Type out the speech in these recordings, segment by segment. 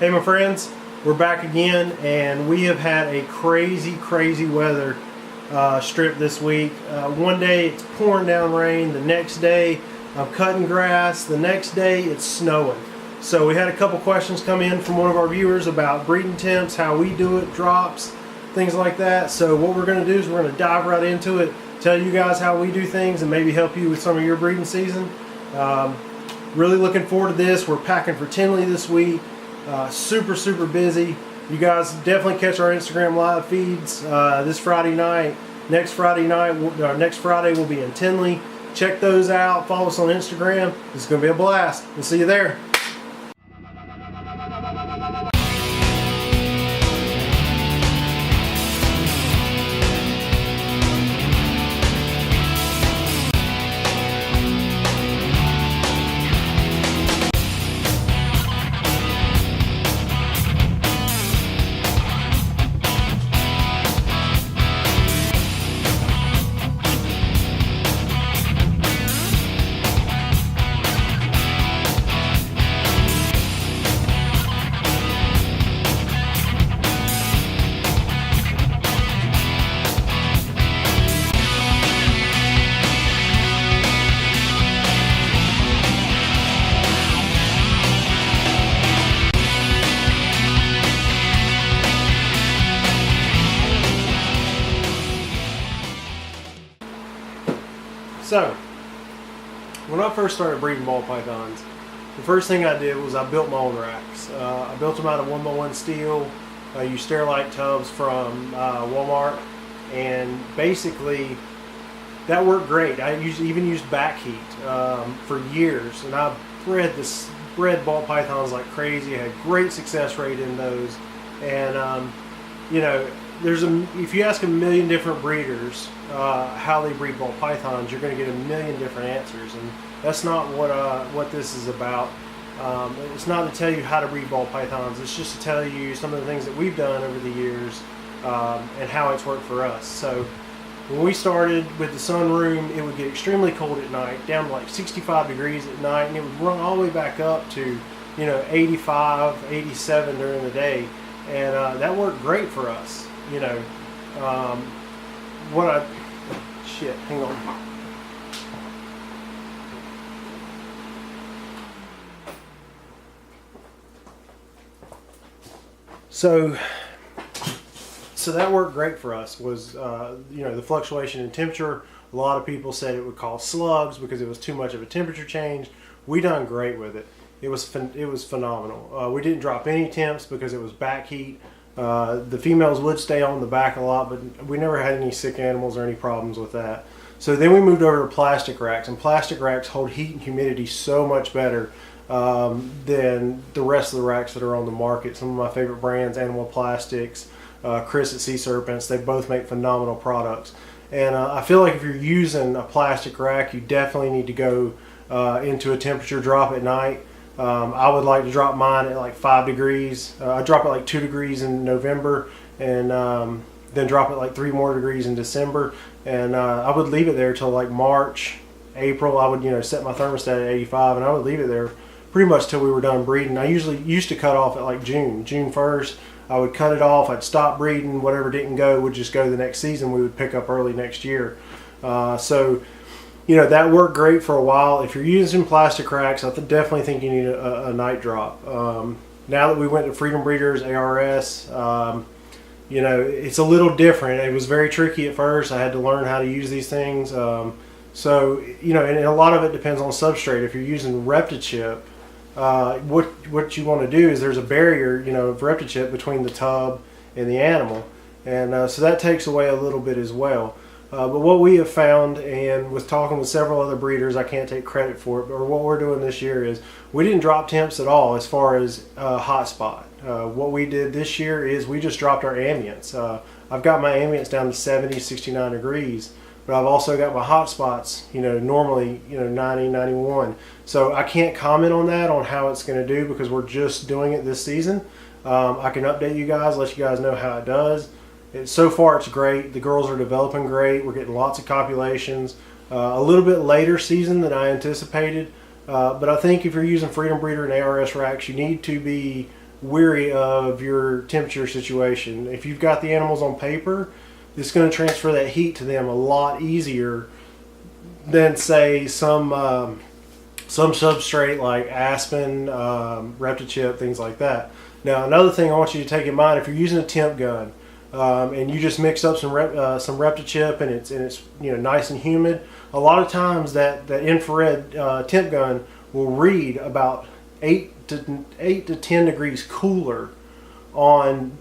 Hey my friends, we're back again, and we have had a crazy weather strip this week. One day it's pouring down rain, the next day I'm cutting grass, the next day it's snowing. So we had a couple questions come in from one of our viewers about breeding temps, how we do it, drops, things like that. So what we're going to do is we're going to dive right into it, tell you guys how we do things, and maybe help you with some of your breeding season. Really looking forward to this. We're packing for Tinley this week. Super busy. You guys definitely catch our Instagram live feeds this Friday night. Next Friday we'll be in Tinley. Check those out. Follow us on Instagram. It's going to be a blast. We'll see you there. So, when I first started breeding ball pythons, the first thing I did was I built my own racks. I built them out of 1x1 steel. I used Sterilite tubs from Walmart, and basically that worked great. I even used back heat for years, and I bred ball pythons like crazy. I had great success rate in those, and you know, if you ask a million different breeders how they breed ball pythons, you're going to get a million different answers, and that's not what this is about. It's not to tell you how to breed ball pythons. It's just to tell you some of the things that we've done over the years and how it's worked for us. So when we started with the sunroom, it would get extremely cold at night, down to like 65 degrees at night, and it would run all the way back up to 85, 87 during the day, and that worked great for us. Hang on. So that worked great for us. Was the fluctuation in temperature. A lot of people said it would cause slugs because it was too much of a temperature change. We done great with it. It was phenomenal. We didn't drop any temps because it was back heat. The females would stay on the back a lot, but we never had any sick animals or any problems with that. So then we moved over to plastic racks, and plastic racks hold heat and humidity so much better than the rest of the racks that are on the market. Some of my favorite brands, Animal Plastics, Chris at Sea Serpents, they both make phenomenal products. And I feel like if you're using a plastic rack, you definitely need to go into a temperature drop at night. I would like to drop mine at like 5 degrees. I drop it like 2 degrees in November, and then drop it like 3 more degrees in December. And I would leave it there till like March, April. I would set my thermostat at 85, and I would leave it there pretty much till we were done breeding. I usually used to cut off at like June 1st. I would cut it off. I'd stop breeding. Whatever didn't go would just go the next season. We would pick up early next year. That worked great for a while. If you're using plastic racks, I definitely think you need a night drop. Now that we went to Freedom Breeders, ARS, it's a little different. It was very tricky at first. I had to learn how to use these things. And a lot of it depends on substrate. If you're using Reptichip, what you want to do is there's a barrier, of Reptichip between the tub and the animal. And so that takes away a little bit as well. But what we have found, and with talking with several other breeders, I can't take credit for it, but what we're doing this year is we didn't drop temps at all as far as hotspot. What we did this year is we just dropped our ambience. I've got my ambience down to 70, 69 degrees, but I've also got my hotspots, normally, 90, 91. So I can't comment on that, on how it's going to do, because we're just doing it this season. I can update you guys, let you guys know how it does. So far it's great. The girls are developing great. We're getting lots of copulations. A little bit later season than I anticipated, but I think if you're using Freedom Breeder and ARS racks, you need to be weary of your temperature situation. If you've got the animals on paper, it's going to transfer that heat to them a lot easier than, say, some substrate like aspen, reptichip, things like that. Now, another thing I want you to take in mind, if you're using a temp gun and you just mix up some reptichip and it's nice and humid, a lot of times that infrared temp gun will read about 8 to 10 degrees cooler on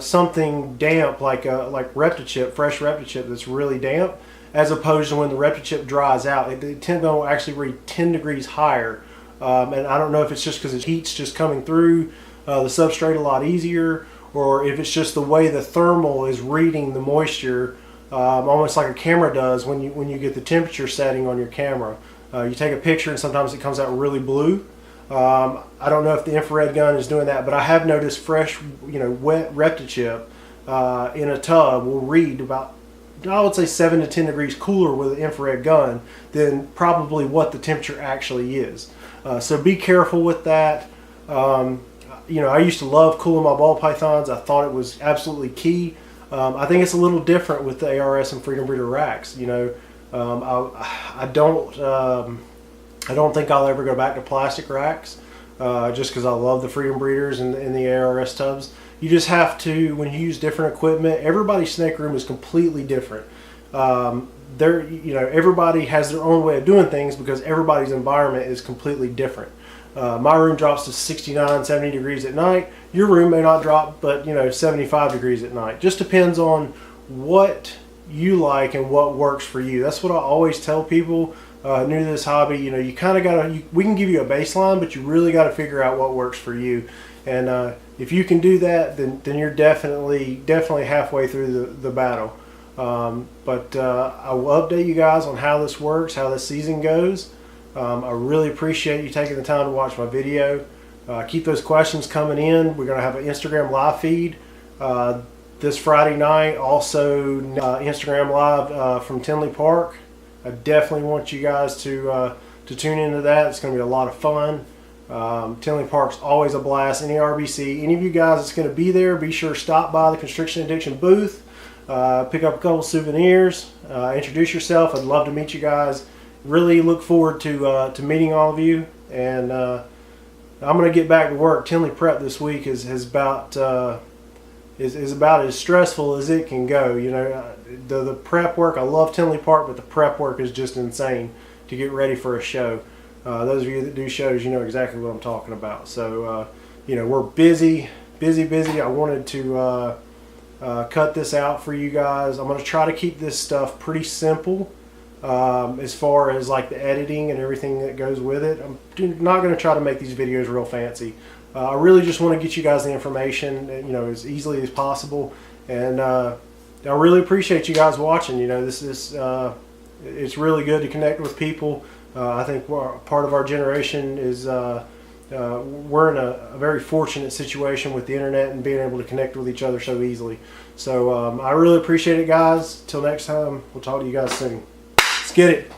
something damp like reptichip, fresh reptichip that's really damp, as opposed to when the reptichip dries out. The temp gun will actually read 10 degrees higher, and I don't know if it's just because the heat's just coming through the substrate a lot easier, or if it's just the way the thermal is reading the moisture, almost like a camera does when you get the temperature setting on your camera. You take a picture and sometimes it comes out really blue. I don't know if the infrared gun is doing that, but I have noticed fresh, wet reptichip in a tub will read about, I would say, 7 to 10 degrees cooler with an infrared gun than probably what the temperature actually is. So be careful with that. I used to love cooling my ball pythons. I thought it was absolutely key. I think it's a little different with the ARS and Freedom Breeder racks. I don't think I'll ever go back to plastic racks, just because I love the Freedom Breeders and the ARS tubs. You just have to, when you use different equipment, everybody's snake room is completely different. Everybody has their own way of doing things because everybody's environment is completely different. My room drops to 69, 70 degrees at night. Your room may not drop, but 75 degrees at night. Just depends on what you like and what works for you. That's what I always tell people new to this hobby. You kind of got to, we can give you a baseline, but you really got to figure out what works for you. And if you can do that, then you're definitely halfway through the battle. But I will update you guys on how this works, how this season goes. I really appreciate you taking the time to watch my video. Keep those questions coming in. We're going to have an Instagram live feed this Friday night. Also, Instagram live from Tinley Park. I definitely want you guys to tune into that. It's going to be a lot of fun. Tinley Park's always a blast. Any RBC, any of you guys that's going to be there, be sure to stop by the Constriction Addiction booth. Pick up a couple souvenirs. Introduce yourself. I'd love to meet you guys. Really look forward to meeting all of you. And I'm going to get back to work. Tinley prep this week is about as stressful as it can go. The prep work, I love Tinley Park, but the prep work is just insane to get ready for a show. Those of you that do shows, you know exactly what I'm talking about. So we're busy. I wanted to cut this out for you guys. I'm going to try to keep this stuff pretty simple as far as like the editing and everything that goes with it. I'm not going to try to make these videos real fancy. I really just want to get you guys the information, as easily as possible. And I really appreciate you guys watching. It's really good to connect with people. I think part of our generation is we're in a very fortunate situation with the internet and being able to connect with each other so easily. So I really appreciate it, guys. Till next time, we'll talk to you guys soon. Let's get it.